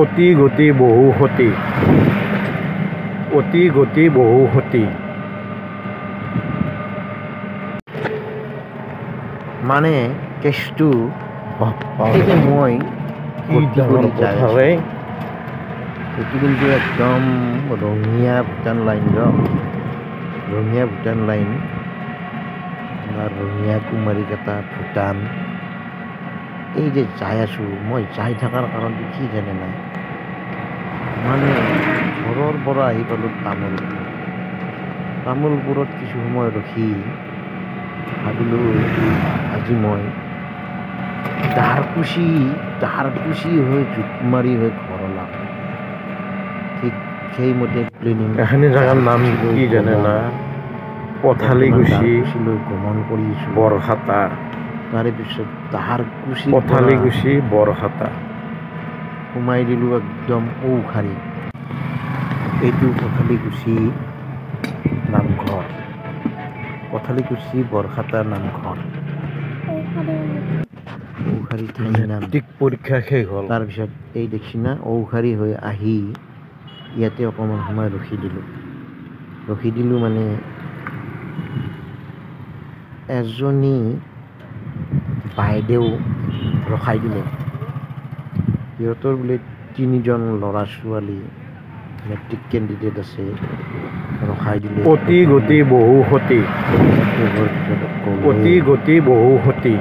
অতি গতি বহু সতী অতি গতি বহু সতী মানে কেছটো মই কি ডাঙৰ কথা ৰে এইটো কিন্তু একদম ৰঙিয়া ভূটান লাইন ৰঙিয়া ভূটান লাইন আমাৰ ৰঙিয়া কুমাৰীকাটা ভূটান এই যে যাই আছোঁ মই যাই থকাৰ কাৰণটো কি জানে নাই মানে ঘৰৰ পৰা আহি পালোঁ তামোলপুৰত কিছু সময় ৰখি ভাবিলোঁ আজি মই ধাৰকুচি হৈ জোকমাৰি হৈ ঘৰ ওলাম ঠিক সেইমতে প্লেনিং এখিনি জেগাৰ নাম কি জানে না পথালিকুছিলৈ গমন কৰিছোঁ বৰহাটা তাৰে পিছত পথালিকুছি বৰহাটা সোমাই দিলোঁ একদম ঔখাৰী এইটো পথালিকুছি নামঘৰ পথালিকুছি বৰহাটা নামঘৰ ঔখাৰী ঠাইৰ নাম পৰীক্ষা শেষ হ'ল তাৰপিছত এই দেখি না ঔখাৰী হৈ আহি ইয়াতে অকণমান সময় ৰখি দিলোঁ মানে এজনী বাইদেউ ৰখাই দিলে সিহঁতৰ বোলে 3জন ল'ৰা ছোৱালী মেট্ৰিক কেণ্ডিডেট আছে ৰখাই দিলে অতি গতি বহু সতী অতি গতি বহু সতী